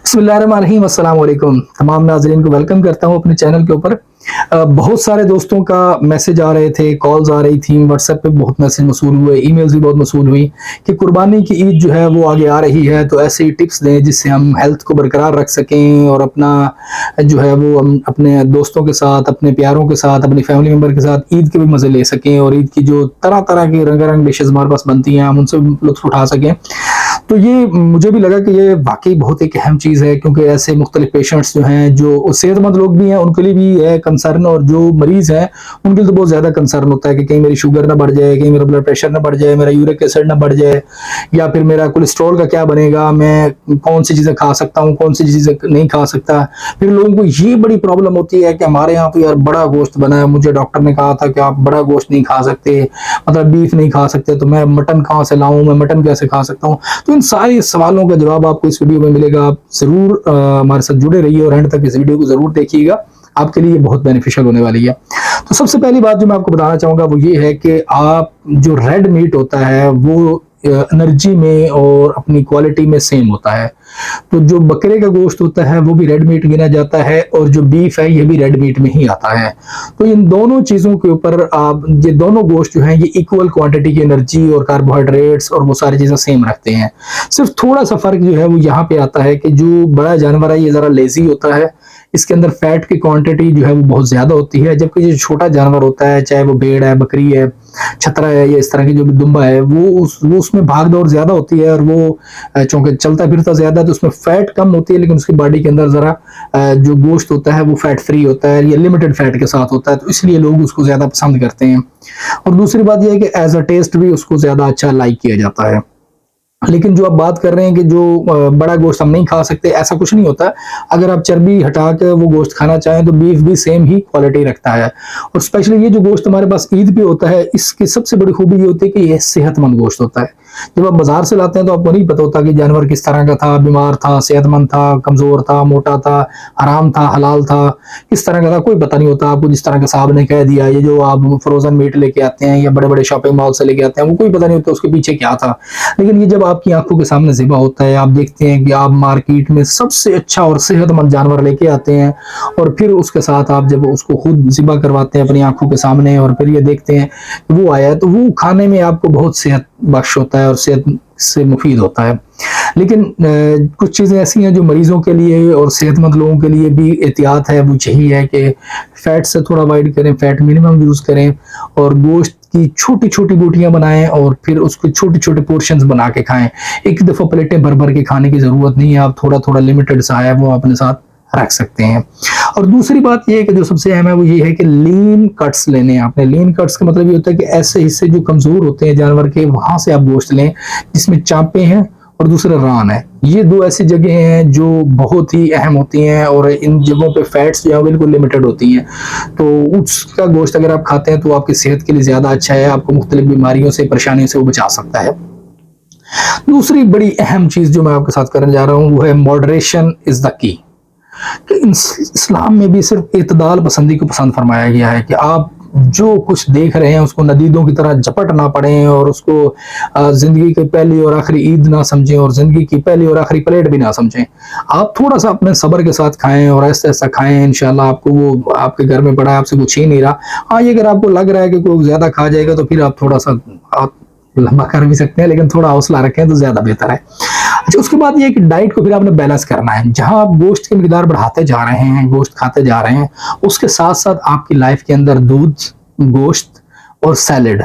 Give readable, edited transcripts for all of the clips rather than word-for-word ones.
बिस्मिल्लाहिर्रहमानिर्रहीम, अस्सलाम वालेकुम। तमाम नाज़रीन को वेलकम करता हूँ अपने चैनल के ऊपर। बहुत सारे दोस्तों का मैसेज आ रहे थे, कॉल्स आ रही थी, व्हाट्सएप पे बहुत मैसेज मौसूल हुए, ईमेल्स भी बहुत मौसूल हुई कि कुर्बानी की ईद जो है वो आगे आ रही है, तो ऐसी टिप्स दें जिससे हम हेल्थ को बरकरार रख सकें और अपना जो है वो हम अपने दोस्तों के साथ, अपने प्यारों के साथ, अपनी फैमिली मेम्बर के साथ ईद के भी मज़े ले सकें और ईद की जो तरह-तरह की रंगारंग डिशेज़ हमारे पास बनती हैं, हम उनसे लुत्फ़ उठा सकें। तो ये मुझे भी लगा कि ये वाक़ई बहुत एक अहम चीज़ है, क्योंकि ऐसे मुख्तलिफ पेशेंट्स जो हैं, जो सेहतमंद लोग भी हैं, उनके लिए भी है कंसर्न, और जो मरीज़ हैं, उनके लिए तो बहुत ज़्यादा कंसर्न होता है कि कहीं मेरी शुगर ना बढ़ जाए, कहीं मेरा ब्लड प्रेशर ना बढ़ जाए, मेरा यूरिक एसिड ना बढ़ जाए, या फिर मेरा कोलेस्ट्रॉल का क्या बनेगा, मैं कौन-सी चीज़ें खा सकता हूँ, कौन-सी चीज़ें नहीं खा सकता। फिर लोगों को ये बड़ी प्रॉब्लम होती है कि हमारे यहाँ तो यार बड़ा गोश्त बना है, मुझे डॉक्टर ने कहा था कि आप बड़ा गोश्त नहीं खा सकते, मतलब बीफ नहीं खा सकते, तो मैं मटन कहाँ से लाऊँ, मैं मटन कैसे खा सकता हूँ? तो इन सारे सवालों का जवाब आपको इस वीडियो में मिलेगा। आप ज़रूर हमारे साथ जुड़े रहिए और एंड तक इस वीडियो को ज़रूर देखिएगा, आपके लिए बहुत बेनिफिशियल होने वाली है। तो सबसे पहली बात जो मैं आपको बताना चाहूँगा वो ये है कि आप जो रेड मीट होता है वो एनर्जी में और अपनी क्वालिटी में सेम होता है। तो जो बकरे का गोश्त होता है वो भी रेड मीट गिना जाता है, और जो बीफ है ये भी रेड मीट में ही आता है। तो इन दोनों चीज़ों के ऊपर आप ये दोनों गोश्त जो हैं ये इक्वल क्वांटिटी की एनर्जी और कार्बोहाइड्रेट्स और वो सारी चीज़ें सेम रखते हैं। सिर्फ थोड़ा सा फ़र्क जो है वो यहाँ पे आता है कि जो बड़ा जानवर है ये ज़रा लेज़ी होता है, इसके अंदर फैट की क्वांटिटी जो है वो बहुत ज़्यादा होती है, जबकि जो छोटा जानवर होता है, चाहे वो भेड़ है, बकरी है, छतरा है, या इस तरह की जो भी दुम्बा है, वो उसमें भाग दौड़ ज़्यादा होती है, और वो चूँकि चलता फिरता ज़्यादा है तो उसमें फैट कम होती है, लेकिन उसकी बॉडी के अंदर ज़रा जो गोश्त होता है वो फैट फ्री होता है, या लिमिटेड फैट के साथ होता है, तो इसलिए लोग उसको ज़्यादा पसंद करते हैं। और दूसरी बात ये है कि एज़ अ टेस्ट भी उसको ज़्यादा अच्छा लाइक किया जाता है। लेकिन जो आप बात कर रहे हैं कि जो बड़ा गोश्त हम नहीं खा सकते, ऐसा कुछ नहीं होता। अगर आप चर्बी हटा के वो गोश्त खाना चाहें तो बीफ भी सेम ही क्वालिटी रखता है। और स्पेशली ये जो गोश्त हमारे पास ईद पे होता है, इसकी सबसे बड़ी खूबी ये होती है कि ये सेहतमंद गोश्त होता है। जब आप बाजार से लाते हैं तो आपको नहीं पता होता कि जानवर किस तरह का था, बीमार था, सेहतमंद था, कमजोर था, मोटा था, हराम था, हलाल था, किस तरह का था, कोई पता नहीं होता आपको। जिस तरह का साहब ने कह दिया, ये जो आप फ्रोजन मीट लेके आते हैं या बड़े बड़े शॉपिंग मॉल से लेके आते हैं, वो कोई पता नहीं होता उसके पीछे क्या था। लेकिन ये जब आपकी आंखों के सामने ज़िबा होता है, आप देखते हैं कि आप मार्केट में सबसे अच्छा और सेहतमंद जानवर लेके आते हैं, और फिर उसके साथ आप जब उसको खुद ज़िबा करवाते हैं अपनी आंखों के सामने, और फिर ये देखते हैं कि वो आया है, तो वो खाने में आपको बहुत सेहत बख्श होता है और सेहत से मुफीद होता है। लेकिन कुछ चीज़ें ऐसी हैं जो मरीजों के लिए और सेहतमंद लोगों के लिए भी एहतियात है, वो यही है कि फैट से थोड़ा अवॉइड करें, फैट मिनिमम यूज़ करें, और गोश्त की छोटी-छोटी बोटियाँ बनाएँ और फिर उसको छोटे-छोटे पोर्शंस बना के खाएँ। एक दफ़ा प्लेटें भर-भर के खाने की ज़रूरत नहीं है, आप थोड़ा-थोड़ा लिमिटेड सा है वो अपने साथ रख सकते हैं। और दूसरी बात ये है कि जो सबसे अहम है वो ये है कि लीन कट्स लेने हैं आपने। लीन कट्स का मतलब ये होता है कि ऐसे हिस्से जो कमज़ोर होते हैं जानवर के, वहाँ से आप गोश्त लें जिसमें चाँपें हैं और दूसरा रान है। ये दो ऐसी जगह हैं जो बहुत ही अहम होती हैं, और इन जगहों पे फैट्स जो है बिल्कुल लिमिटेड होती हैं। तो उसका गोश्त अगर आप खाते हैं तो आपकी सेहत के लिए ज़्यादा अच्छा है, आपको मुख्तलिफ बीमारियों से, परेशानियों से वो बचा सकता है। दूसरी बड़ी अहम चीज़ जो मैं आपके साथ करने जा रहा हूँ वो है मॉडरेशन इज़ द की। कि इस्लाम में भी सिर्फ इत्दाल पसंदी को पसंद फरमाया गया है कि आप जो कुछ देख रहे हैं उसको नदीदों की तरह झपट ना पड़ें, और उसको ज़िंदगी की पहली और आखिरी ईद ना समझें, और ज़िंदगी की पहली और आखिरी प्लेट भी ना समझें। आप थोड़ा सा अपने सब्र के साथ खाएं और ऐसा-ऐसा खाएं, इंशाल्लाह आपको वो आपके घर में पड़ा है, आपसे कुछ छीन नहीं रहा। हाँ, ये अगर आपको लग रहा है कि कोई ज़्यादा खा जाएगा तो फिर आप थोड़ा सा आप लंबा कर भी सकते हैं, लेकिन थोड़ा हौसला रखें तो ज़्यादा बेहतर है। अच्छा, उसके बाद ये है कि डाइट को फिर आपने बैलेंस करना है। जहाँ आप गोश्त की मिकदार बढ़ाते जा रहे हैं, गोश्त खाते जा रहे हैं, उसके साथ-साथ आपकी लाइफ के अंदर दूध, गोश्त और सैलेड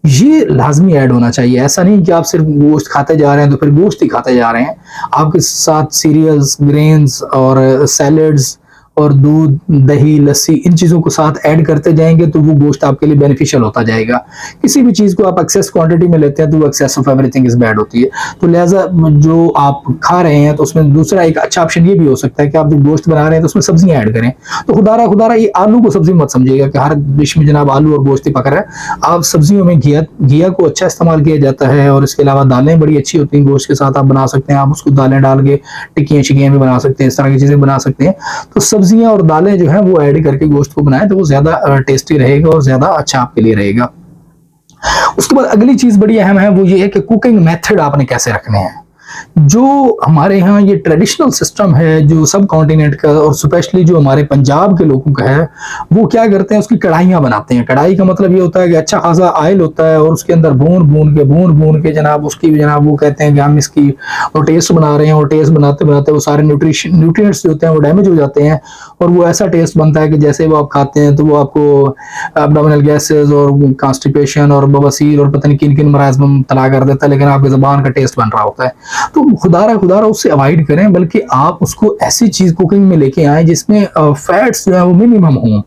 ये लाज़मी ऐड होना चाहिए। ऐसा नहीं कि आप सिर्फ गोश्त खाते जा रहे हैं तो फिर गोश्त ही खाते जा रहे हैं। आपके साथ सीरियल्स, ग्रेन्स और सैलेड्स और दूध, दही, लस्सी इन चीज़ों को साथ ऐड करते जाएँगे तो वो गोश्त आपके लिए बेनिफिशियल होता जाएगा। किसी भी चीज़ को आप एक्सेस क्वांटिटी में लेते हैं तो वो excess of everything is bad होती है। तो लिहाज़ा जो आप खा रहे हैं तो उसमें दूसरा एक अच्छा ऑप्शन ये भी हो सकता है कि आप जो गोश्त बना रहे हैं तो उसमें सब्जियाँ ऐड करें। तो खुदारा ये आलू को सब्ज़ी मत समझिएगा कि हर डिश में जनाब आलू और गोश्त ही पक रहा है। आप सब्जियों में घिया को अच्छा इस्तेमाल किया जाता है, और इसके अलावा दालें बड़ी अच्छी होती हैं, गोश्त के साथ आप बना सकते हैं। आप उसको दालें डाल के टिक्कियाँ-शिक्कियाँ भी बना सकते हैं, इस तरह की चीज़ें बना सकते हैं। तो सब्जियाँ और दालें जो हैं वो ऐड करके गोश्त को बनाएं तो वो ज़्यादा टेस्टी रहेगा और ज़्यादा अच्छा आपके लिए रहेगा। उसके बाद अगली चीज़ बड़ी अहम है, वो ये है कि कुकिंग मेथड आपने कैसे रखने हैं। जो हमारे यहाँ ये ट्रेडिशनल सिस्टम है जो सब कॉन्टिनेंट का और स्पेशली जो हमारे पंजाब के लोगों का है, वो क्या करते हैं, उसकी कढ़ाइयाँ बनाते हैं। कढ़ाई का मतलब ये होता है कि अच्छा खासा ऑयल होता है और उसके अंदर भून के जनाब उसकी जनाब वो कहते हैं कि हम इसकी और टेस्ट बना रहे हैं, और टेस्ट बनाते बनाते वो सारे न्यूट्रिएंट्स जो होते हैं वो डैमेज हो जाते हैं, और वो ऐसा टेस्ट बनता है कि जैसे वो आप खाते हैं तो वो आपको एब्डोमिनल गैसेस और कॉन्स्टिपेशन और बवासीर और पता नहीं किन किन मराज में मुब्तला कर देता है, लेकिन आपकी ज़बान का टेस्ट बन रहा होता है। तो खुदारा उससे अवॉइड करें, बल्कि आप उसको ऐसी चीज़ कुकिंग में लेके आए जिसमें फैट्स जो है वो मिनिमम हों।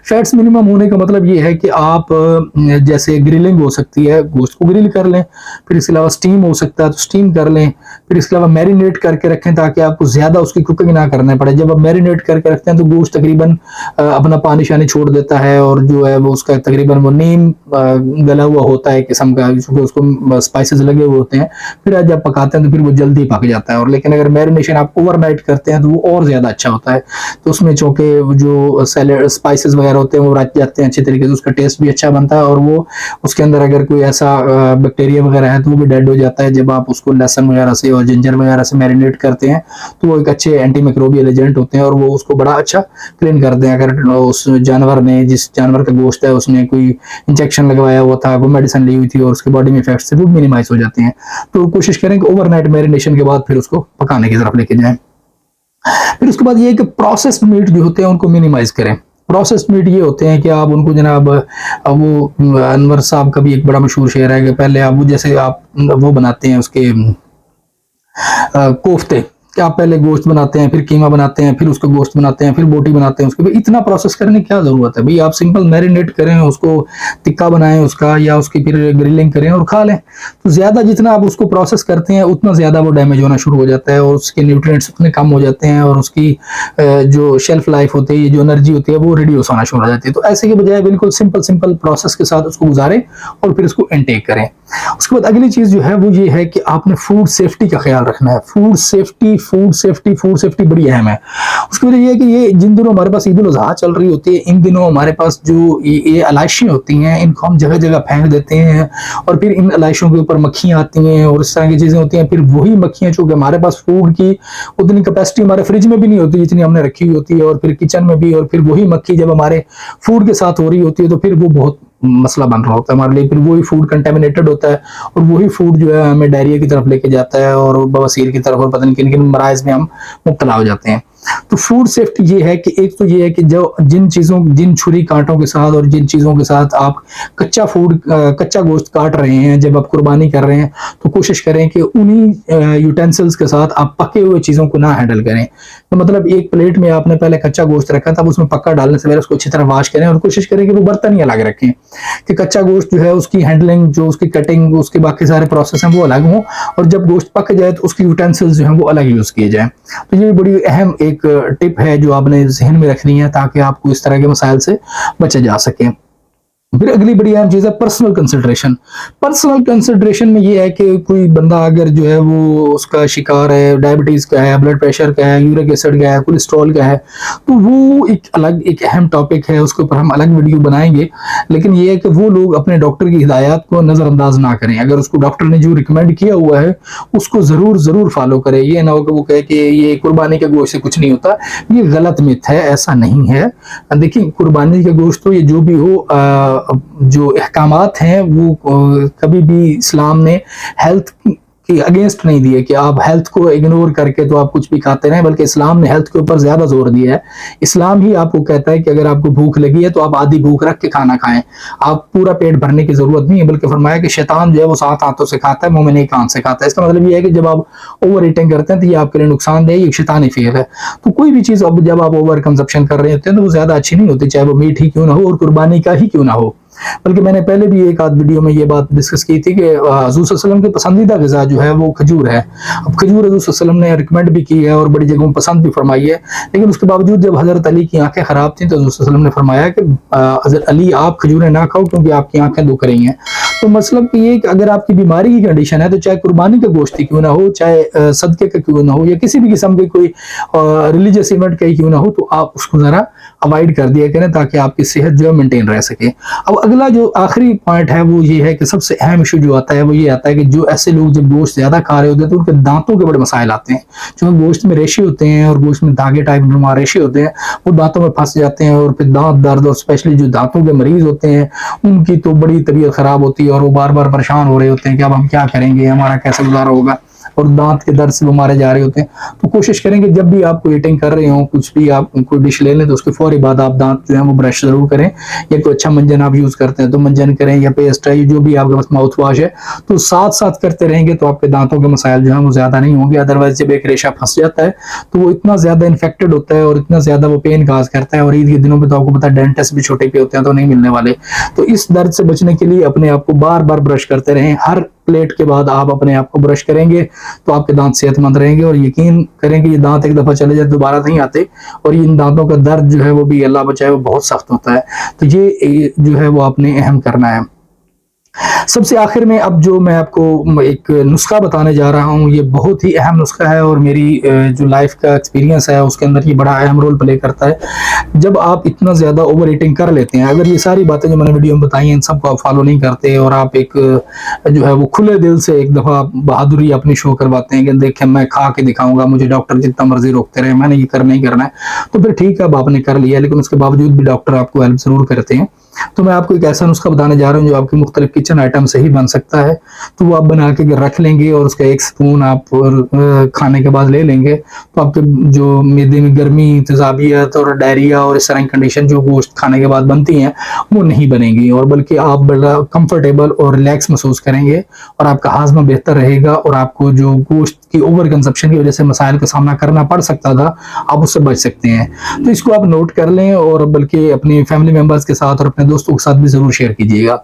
फैट्स मिनिमम होने का मतलब ये है कि आप जैसे ग्रिलिंग हो सकती है, गोश्त को ग्रिल कर लें, फिर इसके अलावा स्टीम हो सकता है तो स्टीम कर लें, फिर इसके अलावा मैरिनेट करके रखें ताकि आपको ज़्यादा उसकी कुकिंग ना करना पड़े। जब आप मैरिनेट करके रखते हैं तो गोश्त तकरीबन अपना पानी शानी छोड़ देता है, और जो है वो उसका तकरीबन वो नीम गला हुआ होता है किस्म का, क्योंकि उसको स्पाइसेस लगे हुए होते हैं, फिर जब पकाते हैं तो फिर वो जल्दी पक जाता है। और लेकिन अगर मैरिनेशन आप ओवरनाइट करते हैं तो वो और ज़्यादा अच्छा होता है। तो उसमें चूँकि जो सैलेड स्पाइसेस वगैरह होते हैं वो रच जाते हैं अच्छी तरीके से, उसका टेस्ट भी अच्छा बनता है, और वो उसके अंदर अगर कोई ऐसा बैक्टीरिया वगैरह है तो वो भी डेड हो जाता है। जब आप उसको लहसुन वगैरह से और जिंजर वगैरह से मैरिनेट करते हैं तो वो एक अच्छे एंटी माइक्रोबियल एजेंट होते हैं, और वो उसको बड़ा अच्छा क्लीन करते हैं। अगर उस जानवर ने, जिस जानवर का गोश्त है, उसने कोई इंजेक्शन लगवाया हुआ था, वो मेडिसिन ली हुई थी और उसके बॉडी में इफेक्ट्स थे, वो मिनिमाइज हो जाते हैं। तो कोशिश करें कि ओवरनाइट मैरिनेशन के बाद फिर उसको पकाने की तरफ लेके जाएं। फिर उसके बाद ये है कि प्रोसेस्ड मीट जो होते हैं उनको मिनिमाइज करें। प्रोसेस्ड मीट ये होते हैं कि आप उनको जनाब, वो अनवर साहब का भी एक बड़ा मशहूर शेर है कि पहले आप वो जैसे आप वो बनाते हैं उसके कोफ्ते, कि आप पहले गोश्त बनाते हैं, फिर कीमा बनाते हैं, फिर उसको गोश्त बनाते हैं, फिर बोटी बनाते हैं उसके, भाई इतना प्रोसेस करने की क्या जरूरत है? भाई आप सिंपल मैरिनेट करें, उसको टिक्का बनाएं उसका, या उसकी फिर ग्रिलिंग करें और खा लें। तो ज्यादा जितना आप उसको प्रोसेस करते हैं उतना ज्यादा वो डैमेज होना शुरू हो जाता है, और उसके न्यूट्रिएंट्स उतने कम हो जाते हैं, और उसकी जो शेल्फ लाइफ होती है, जो एनर्जी होती है, वो रिड्यूस होना शुरू हो जाती है। तो ऐसे के बजाय बिल्कुल सिंपल प्रोसेस के साथ उसको गुजारें और फिर उसको इनटेक करें। उसके बाद अगली चीज जो है वो ये है कि आपने फूड सेफ्टी का ख्याल रखना है। फूड सेफ्टी बड़ी अहम है। उसकी वजह ये है कि ये जिन दिनों हमारे पास ईद उल अजहा चल रही होती है, इन दिनों हमारे पास जो ये अलाइशियाँ होती हैं, इनको हम जगह जगह फेंक देते हैं, और फिर इन अलाइशियों के ऊपर मक्खियाँ आती हैं और इस तरह की चीजें होती हैं। फिर वही मक्खियाँ, चूंकि हमारे पास फूड की उतनी कैपेसिटी हमारे फ्रिज में भी नहीं होती जितनी हमने रखी हुई होती है, और फिर किचन में भी, और फिर वही मक्खी जब हमारे फूड के साथ हो रही होती है तो फिर वो बहुत मसला बन रहा होता है हमारे लिए। फिर वही फूड कंटेमिनेटेड होता है, और वही फूड जो है हमें डायरिया की तरफ लेके जाता है, और बवासीर की तरफ, और पता नहीं किन किन मराइज में हम मुब्तला हो जाते हैं। तो फूड सेफ्टी ये है कि एक तो ये है कि जो जिन छुरी कांटों के साथ और जिन चीजों के साथ आप कच्चा गोश्त काट रहे हैं, जब आप कुर्बानी कर रहे हैं, तो कोशिश करें कि उन्हीं यूटेंसिल्स के साथ आप पके हुए चीजों को ना हैंडल करें। तो मतलब एक प्लेट में आपने पहले कच्चा गोश्त रखा था, उसमें पक्का डालने से पहले उसको अच्छी तरह वॉश करें, और कोशिश करें कि वो बर्तन ही अलग रखें, कि कच्चा गोश्त जो है उसकी हैंडलिंग, जो उसकी कटिंग, उसके बाकी सारे प्रोसेस हैं वो अलग हों, और जब गोश्त पक जाए तो उसकी यूटेंसिल्स जो हैं वो अलग यूज किए जाएं। तो ये बड़ी अहम एक टिप है जो आपने जहन में रखनी है, ताकि आपको इस तरह के मसाइल से बचा जा सके। फिर अगली बड़ी अहम चीज है पर्सनल कंसिडरेशन। पर्सनल कंसिडरेशन में ये है कि कोई बंदा अगर जो है वो उसका शिकार है, डायबिटीज का है, ब्लड प्रेशर का है, यूरिक एसिड का है, कोलेस्ट्रॉल का है, तो वो एक अहम टॉपिक है, उसके ऊपर हम अलग वीडियो बनाएंगे। लेकिन ये है कि वो लोग अपने डॉक्टर की हिदायत को नजरअंदाज ना करें। अगर उसको डॉक्टर ने जो रिकमेंड किया हुआ है उसको जरूर फॉलो करें। ये ना हो कि वो कहे कि ये कुर्बानी के गोश्त से कुछ नहीं होता, ये गलत मिथ है, ऐसा नहीं है। देखिए, कुर्बानी के गोश्त तो ये जो भी हो, जो अहकामात हैं वो कभी भी इस्लाम ने हेल्थ के अगेंस्ट नहीं दिए कि आप हेल्थ को इग्नोर करके तो आप कुछ भी खाते रहें, बल्कि इस्लाम ने हेल्थ के ऊपर ज्यादा जोर दिया है। इस्लाम ही आपको कहता है कि अगर आपको भूख लगी है तो आप आधी भूख रख के खाना खाएं, आप पूरा पेट भरने की जरूरत नहीं है। बल्कि फरमाया कि शैतान जो है वो 7 हाथों से खाता है, मुंह में नहीं कान से खाता है। इसका मतलब ये है कि जब आप ओवर ईटिंग करते हैं तो ये आपके लिए नुकसानदेह, ये शैतानी फेल है। तो कोई भी चीज अब जब आप ओवर कंजप्शन कर रहे होते हैं तो वो ज्यादा अच्छी नहीं होती, चाहे वो मीट ही क्यों ना हो और कुर्बानी का ही क्यों ना हो। बल्कि मैंने पहले भी एक आध वीडियो में ये बात डिस्कस की थी कि हज़ूर सल्लल्लाहु अलैहि वसल्लम की पसंदीदा ग़िज़ा जो है वो खजूर है। अब खजूर हज़ूर सल्लल्लाहु अलैहि वसल्लम ने रिकमेंड भी की है और बड़ी जगहों पसंद भी फरमाई है, लेकिन उसके बावजूद जब हज़रत अली की आंखें खराब थी तो हज़ूर सल्लल्लाहु अलैहि वसल्लम ने फरमाया कि हज़रत अली आप खजूरें ना खाओ क्योंकि आपकी आंखें दुख रही हैं। तो मतलब ये कि अगर आपकी बीमारी की कंडीशन है तो चाहे कुर्बानी का गोश्त ही क्यों ना हो, चाहे सदके का क्यों ना हो, या किसी भी किस्म के कोई रिलीजियस इवेंट का ही क्यों ना हो, तो आप उसको जरा अवॉइड कर दिया करें ताकि आपकी सेहत जो है मेंटेन रह सके। अब अगला जो आखिरी पॉइंट है वो ये है कि सबसे अहम इशू जो आता है वो ये आता है कि जो ऐसे लोग जब गोश्त ज्यादा खा रहे होते हैं तो उनके दांतों के बड़े मसाइल आते हैं। जो गोश्त में रेशे होते हैं और गोश्त में धागे टाइप नुमा रेशे होते हैं, वो दांतों में फंस जाते हैं और फिर दांत दर्द, और स्पेशली जो दांतों के मरीज होते हैं उनकी तो बड़ी तबीयत खराब होती है और वो बार बार परेशान हो रहे होते हैं कि अब हम क्या करेंगे, हमारा कैसे गुजारा होगा, और दांत के दर्द से वो मारे जा रहे होते हैं। तो कोशिश करेंगे जब भी आप ईटिंग कर रहे हो, कुछ भी आप कोई डिश ले लें तो उसके फौरी बाद आप दांत जो है वो ब्रश जरूर करें, या कोई अच्छा मंजन आप यूज करते हैं तो मंजन करें, या पेस्ट है, जो भी आपके पास माउथ वॉश है, तो साथ साथ करते रहेंगे तो आपके दांतों के मसाइल जो है वो ज्यादा नहीं होंगे। अदरवाइज जब एक रेशा फंस जाता है तो वो इतना ज्यादा इन्फेक्टेड होता है और इतना ज्यादा वो पेन काज करता है, और ईद के दिनों में तो आपको पता है डेंटिस्ट भी छोटे पे होते हैं तो नहीं मिलने वाले। तो इस दर्द से बचने के लिए अपने आप को बार बार ब्रश करते रहें। हर प्लेट के बाद आप अपने आप को ब्रश करेंगे तो आपके दांत सेहतमंद रहेंगे, और यकीन करें कि ये दांत एक दफा चले जाए दोबारा नहीं आते, और इन दांतों का दर्द जो है वो भी अल्लाह बचाए वो बहुत सख्त होता है। तो ये जो है वो आपने अहम करना है। सबसे आखिर में अब जो मैं आपको एक नुस्खा बताने जा रहा हूँ, ये बहुत ही अहम नुस्खा है और मेरी जो लाइफ का एक्सपीरियंस है उसके अंदर ये बड़ा अहम रोल प्ले करता है। जब आप इतना ज़्यादा ओवर ईटिंग कर लेते हैं, अगर ये सारी बातें जो मैंने वीडियो में बताई हैं इन सबको आप फॉलो नहीं करते और आप एक जो है वो खुले दिल से एक दफ़ा बहादुरी अपनी शो करवाते हैं कि देखें मैं खा के दिखाऊंगा, मुझे डॉक्टर जितना मर्जी रोकते रहे, मैंने ये करना ही करना है, तो फिर ठीक है अब आपने कर लिया, लेकिन उसके बावजूद भी डॉक्टर आपको हेल्प जरूर करते हैं। तो मैं आपको एक ऐसा नुस्खा बताने जा रहा हूँ जो आपके मुख्तलिफ किचन आइटम से ही बन सकता है। तो वो आप बना के रख लेंगे और उसका एक स्पून आप खाने के बाद ले लेंगे, तो आपके जो मैदे में गर्मी, तेजाबियत और डायरिया और इस तरह की कंडीशन जो गोश्त खाने के बाद बनती हैं वो नहीं बनेंगी, और बल्कि आप बड़ा कंफर्टेबल और रिलैक्स महसूस करेंगे और आपका हाजमा बेहतर रहेगा, और आपको जो गोश्त की ओवर कंजप्शन की वजह से मसाइल का सामना करना पड़ सकता था आप उससे बच सकते हैं। तो इसको आप नोट कर लें और बल्कि अपनी फैमिली मेंबर्स के साथ और अपने दोस्तों के साथ भी जरूर शेयर कीजिएगा।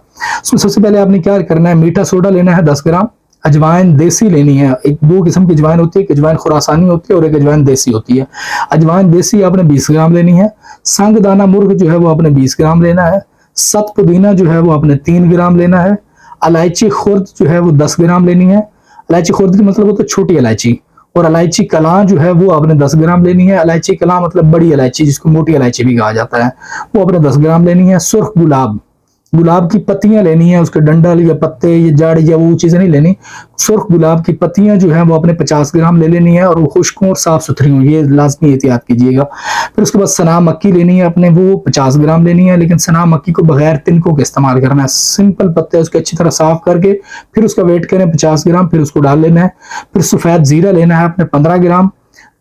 तो सबसे पहले आपने क्या करना है, मीठा सोडा लेना है 10 ग्राम, अजवाइन देसी लेनी है। एक दो किस्म की अजवाइन होती है, एक अजवाइन खुरासानी होती है और एक अजवाइन देसी होती है। अजवाइन देसी आपने 20 ग्राम लेनी है। संग दाना मुर्ग जो है वो आपने 20 ग्राम लेना है। सत पुदीना जो है वो आपने 3 ग्राम लेना है। इलायची खुर्द जो है वो 10 ग्राम लेनी है। इलायची खुर्द की मतलब होता है छोटी इलायची, और इलायची कलां जो है वो आपने 10 ग्राम लेनी है। इलायची कलां मतलब बड़ी इलायची जिसको मोटी इलायची भी कहा जाता है, वो आपने 10 ग्राम लेनी है। सुर्ख गुलाब, गुलाब की पत्तियां लेनी है, उसके डंडल या पत्ते या जड़ या वो चीजें नहीं लेनी। सुर्ख गुलाब की पत्तियां जो है वो आपने 50 ग्राम ले लेनी है, और वो खुश्क और साफ सुथरी हो, ये लाजमी एहतियात कीजिएगा। फिर उसके बाद सना मक्की लेनी है अपने, वो 50 ग्राम लेनी है, लेकिन सना मक्की को बगैर तिनकों के इस्तेमाल करना है। सिंपल पत्ते उसके अच्छी तरह साफ करके फिर उसका वेट करें 50 ग्राम, फिर उसको डाल लेना है। फिर सफेद जीरा लेना है आपने 15 ग्राम।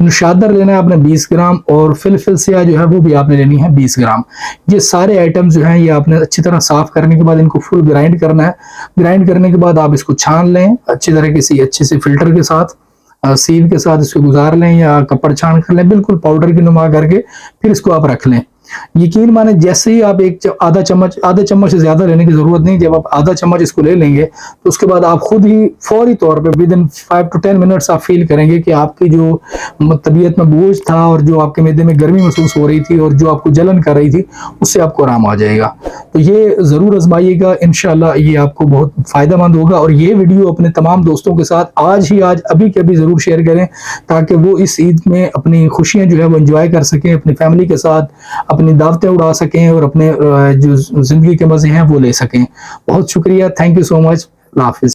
नुशादर लेना है आपने 20 ग्राम, और फिलफिल स्याह जो है वो भी आपने लेनी है 20 ग्राम। ये सारे आइटम जो हैं ये आपने अच्छी तरह साफ करने के बाद इनको फुल ग्राइंड करना है। ग्राइंड करने के बाद आप इसको छान लें अच्छी तरीके से, अच्छे से फिल्टर के साथ, सीव के साथ इसको गुजार लें या कपड़ छान कर लें, बिल्कुल पाउडर की नुमा करके फिर इसको आप रख लें। यकीन माने जैसे ही आप आधा चम्मच से ज्यादा लेने की जरूरत नहीं, जब आप आधा चम्मच इसको ले लेंगे तो उसके बाद आप खुद ही फौरी तौर पे विद इन 5 to 10 मिनट्स आप फील करेंगे कि आपकी जो तबीयत में बोझ था और जो आपके मैदे में गर्मी महसूस हो रही थी और जो आपको जलन कर रही थी उससे आपको आराम आ जाएगा। तो ये जरूर आजमाइएगा, इंशाल्लाह ये आपको बहुत फायदेमंद होगा। और ये वीडियो अपने तमाम दोस्तों के साथ आज अभी के अभी जरूर शेयर करें ताकि वो इस ईद में अपनी खुशियां जो है वो एंजॉय कर सकें, अपनी फैमिली के साथ अपनी दावतें उड़ा सकें और अपने जो जिंदगी के मजे हैं वो ले सकें। बहुत शुक्रिया, thank you so much, Allah Hafiz.